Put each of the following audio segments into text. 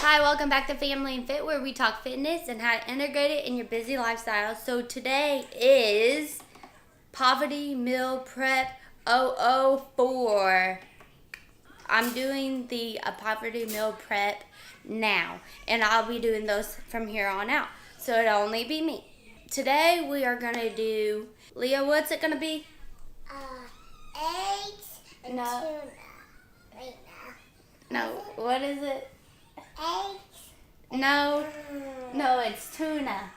Hi, welcome back to Family and Fit, where we talk fitness and how to integrate it in your busy lifestyle. So today is Poverty Meal Prep 004. I'm doing the Poverty Meal Prep now, and I'll be doing those from here on out. So it'll only be me. Today we are going to do, Leah, what's it going to be? Eggs and tuna. Right now. No, what is it? Eggs. No, it's tuna.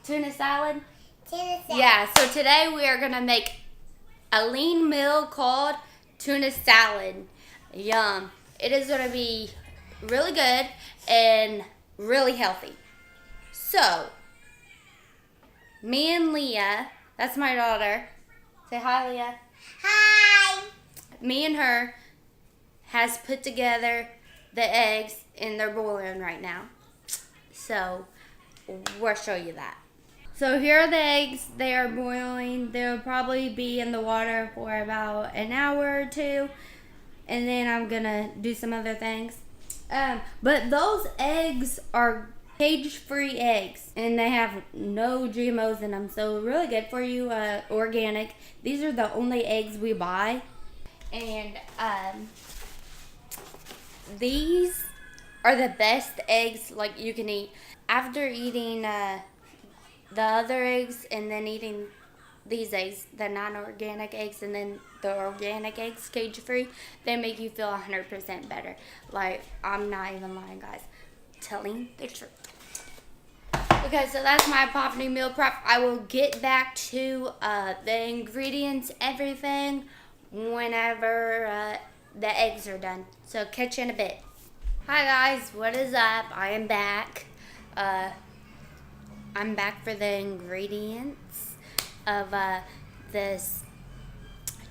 Tuna salad? Tuna salad. Yeah, so today we are going to make a lean meal called tuna salad. Yum. It is going to be really good and really healthy. So, me and Leah, that's my daughter. Say hi, Leah. Hi. Me and her has put together the eggs, and they're boiling right now. So, we'll show you that. So here are the eggs. They are boiling. They'll probably be in the water for about an hour or two. And then I'm going to do some other things. But those eggs are cage-free eggs. And they have no GMOs in them. So really good for you, organic. These are the only eggs we buy. And these are the best eggs like you can eat. After eating the other eggs and then eating these eggs, the non-organic eggs and then the organic eggs, cage-free, they make you feel 100% better. Like, I'm not even lying, guys. Telling the truth. Okay, so that's my poverty meal prep. I will get back to the ingredients, everything, whenever the eggs are done. So catch you in a bit. Hi guys, what is up? I am back. I'm back for the ingredients of this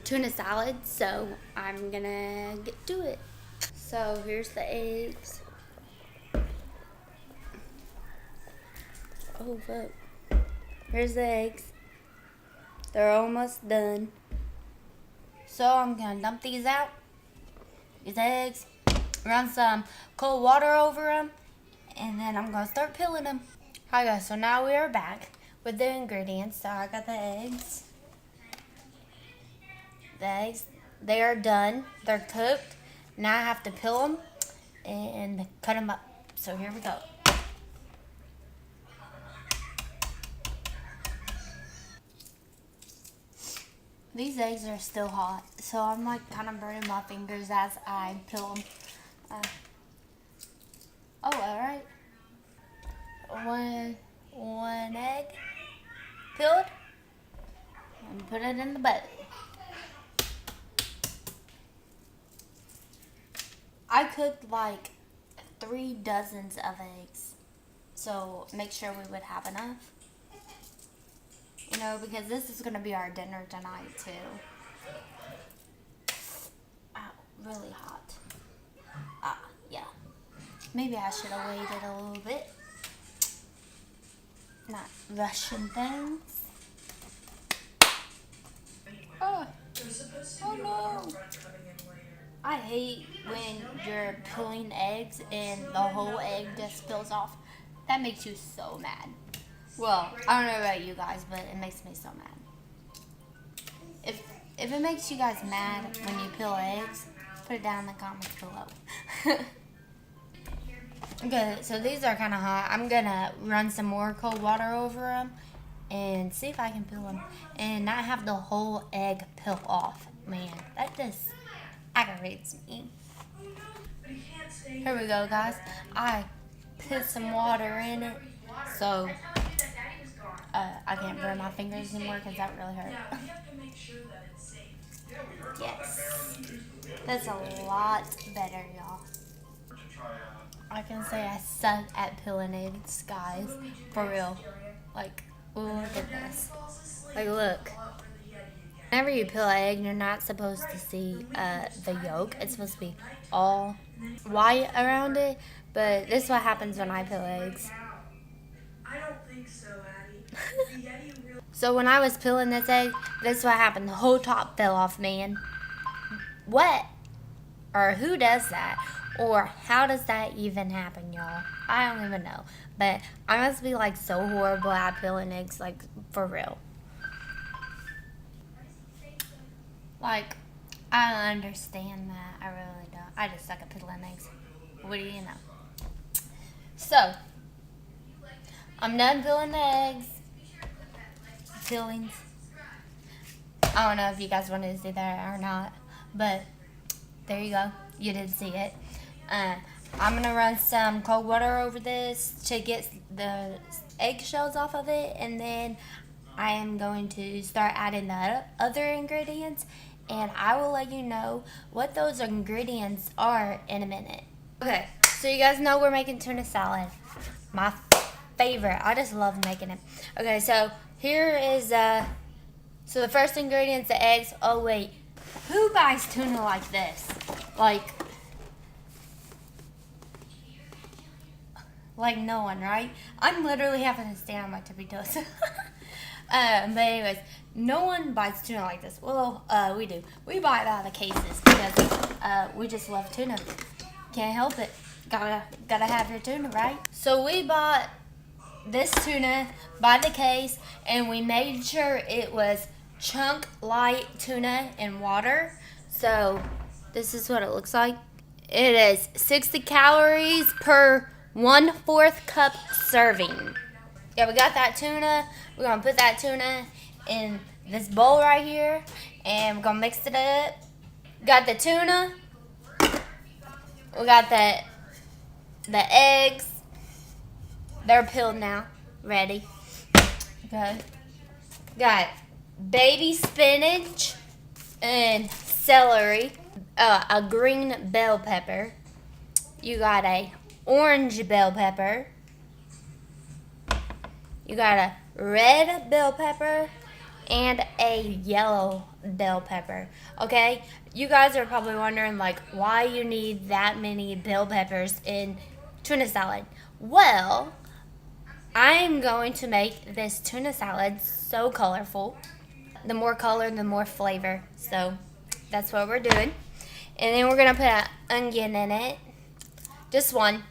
tuna salad. So I'm gonna get to it. So here's the eggs. Oh fuck. Here's the eggs. They're almost done. So I'm gonna dump these out. These eggs. Run some cold water over them, and then I'm going to start peeling them. Hi guys, so now we are back with the ingredients. So I got the eggs. The eggs, they are done. They're cooked. Now I have to peel them and cut them up. So here we go. These eggs are still hot, so I'm like kind of burning my fingers as I peel them. Alright. One egg peeled and put it in the bowl. I cooked like 3 dozens of eggs, so make sure we would have enough. You know, because this is going to be our dinner tonight too. Really hot. Yeah. Maybe I should have waited a little bit. Not rushing things. Oh no. I hate when you're peeling eggs and the whole egg just spills off. That makes you so mad. Well, I don't know about you guys, but it makes me so mad. If it makes you guys mad when you peel eggs, put it down in the comments below. Okay, so these are kind of hot. I'm going to run some more cold water over them and see if I can peel them and not have the whole egg peel off. Man, that just aggravates me. Here we go, guys. I put some water in it, so I can't burn my fingers anymore because that really hurt. Yes. That's a lot better, y'all. I can say I suck at peeling eggs, guys. For real. Like, look at this. Like, look. Whenever you peel an egg, you're not supposed to see the yolk. It's supposed to be all white around it. But this is what happens when I peel eggs. I don't think so, Addie. So when I was peeling this egg, this is what happened. The whole top fell off, man. What? Or who does that? Or how does that even happen, y'all? I don't even know. But I must be like so horrible at peeling eggs, like for real. Like, I don't understand that. I really don't. I just suck at peeling eggs. What do you know? So, I'm done peeling the eggs. Peelings. I don't know if you guys wanted to see that or not, but there you go. You did see it. I'm going to run some cold water over this to get the eggshells off of it, and then I am going to start adding the other ingredients, and I will let you know what those ingredients are in a minute. Okay, so you guys know we're making tuna salad. My favorite. I just love making it. Okay, so here is, so the first ingredient's the eggs. Oh, wait. Who buys tuna like this? Like no one, right? I'm literally having to stand on my tippy toes. But anyways, no one buys tuna like this. Well, we do. We buy it out of the cases because we just love tuna. Can't help it. Gotta have your tuna, right? So we bought this tuna by the case, and we made sure it was chunk light tuna in water. So this is what it looks like. It is 60 calories per 1/4 cup serving. Yeah, we got that tuna. We're gonna put that tuna in this bowl right here, and we're gonna mix it up. Got the tuna. We got the eggs. They're peeled now, ready. Okay. Got baby spinach and celery, a green bell pepper. You got a orange bell pepper. You got a red bell pepper and a yellow bell pepper. Okay, you guys are probably wondering like why you need that many bell peppers in tuna salad. Well, I'm going to make this tuna salad so colorful. The more color, the more flavor. So that's what we're doing. And then we're gonna put an onion in it. Just one.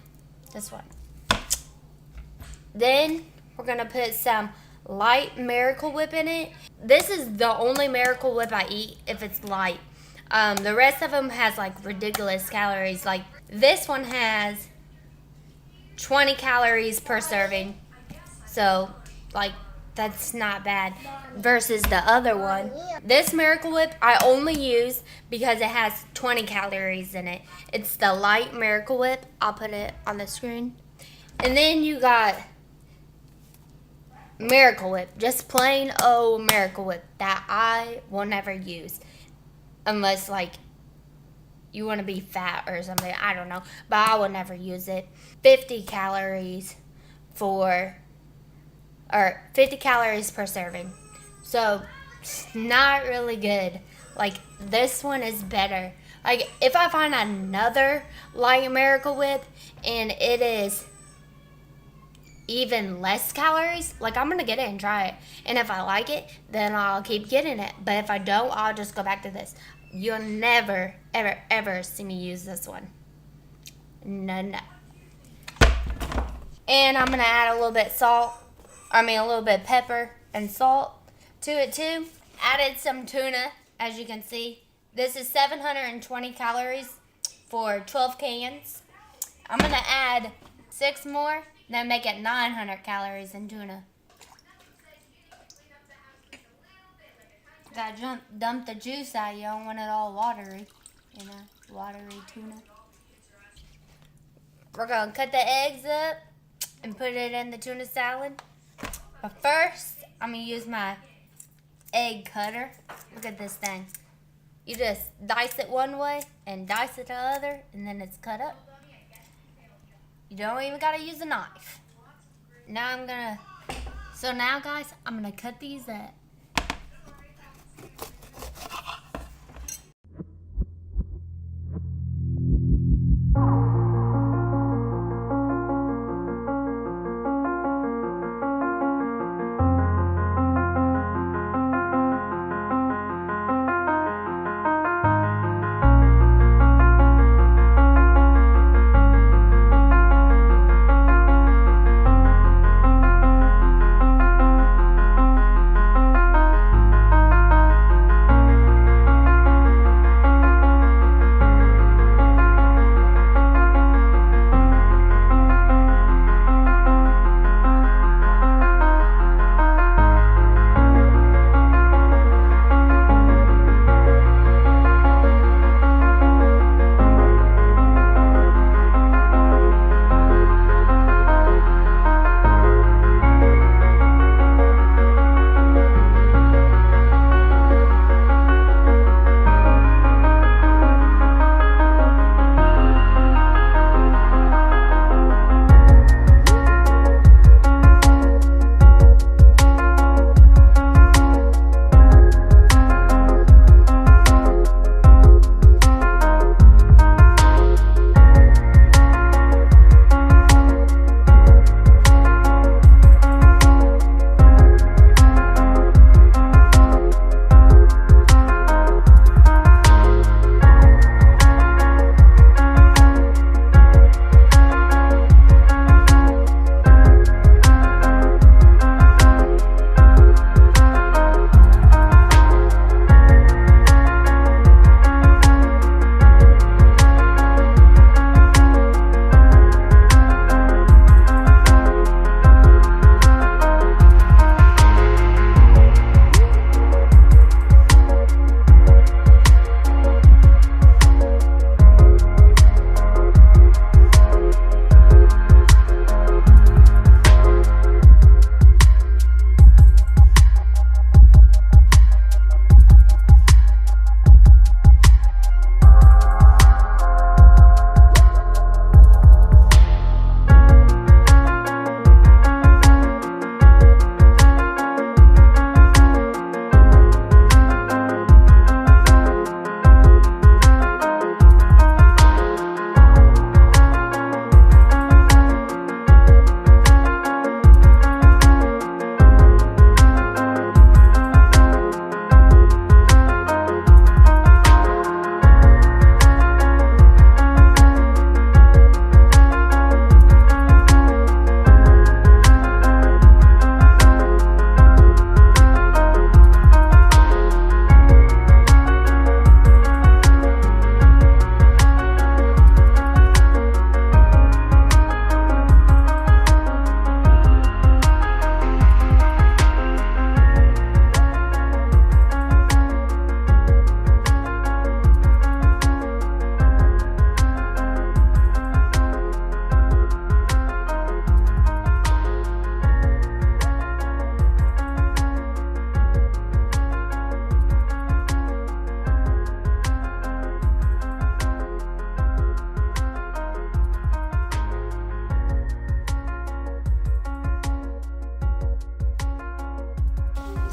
Then we're gonna put some light Miracle Whip in it. This is the only Miracle Whip I eat if it's light. The rest of them has like ridiculous calories. Like this one has 20 calories per serving. So like that's not bad versus the other one. This Miracle Whip I only use because it has 20 calories in it. It's the light Miracle Whip. I'll put it on the screen. And then you got Miracle Whip, just plain old Miracle Whip that I will never use unless like you want to be fat or something. I don't know, but I will never use it. 50 calories per serving. So it's not really good. Like this one is better. Like if I find another light Miracle Whip and it is even less calories, like I'm gonna get it and try it, and if I like it then I'll keep getting it, but if I don't I'll just go back to this. You'll never ever see me use this one. No. And I'm gonna add a little bit a little bit pepper and salt to it too. Added some tuna, as you can see. This is 720 calories for 12 cans. I'm gonna add 6 more, then make it 900 calories in tuna. Gotta dump the juice out. You don't want it all watery, watery tuna. We're gonna cut the eggs up and put it in the tuna salad. But first, I'm gonna use my egg cutter. Look at this thing. You just dice it one way and dice it the other, and then it's cut up. You don't even gotta use a knife. Now guys, I'm gonna cut these up.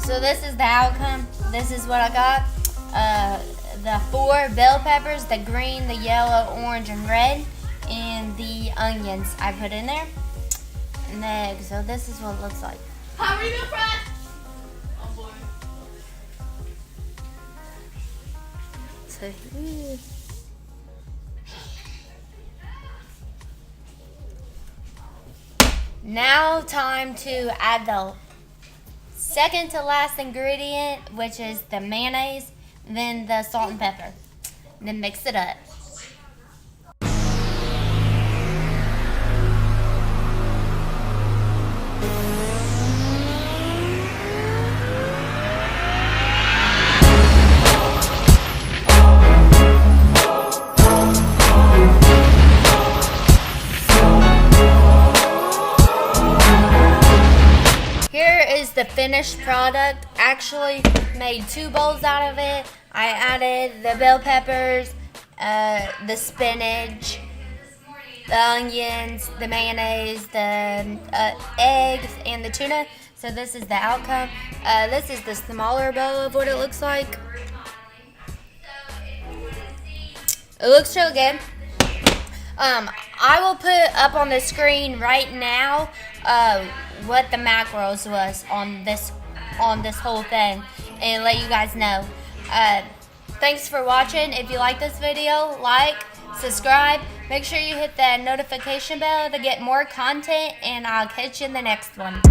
So this is the outcome. This is what I got. The 4 bell peppers, the green, the yellow, orange, and red, and the onions I put in there. And the egg. So this is what it looks like. How are you gonna press? Oh boy. So now time to add the second to last ingredient, which is the mayonnaise, then the salt and pepper. And then mix it up. Here is the finished product. Actually made 2 bowls out of it. I added the bell peppers, the spinach, the onions, the mayonnaise, the eggs, and the tuna. So this is the outcome. This is the smaller bowl of what it looks like. It looks really good. I will put up on the screen right now what the macros was on this whole thing, and let you guys know. Thanks for watching. If you like this video, like, subscribe. Make sure you hit that notification bell to get more content, and I'll catch you in the next one.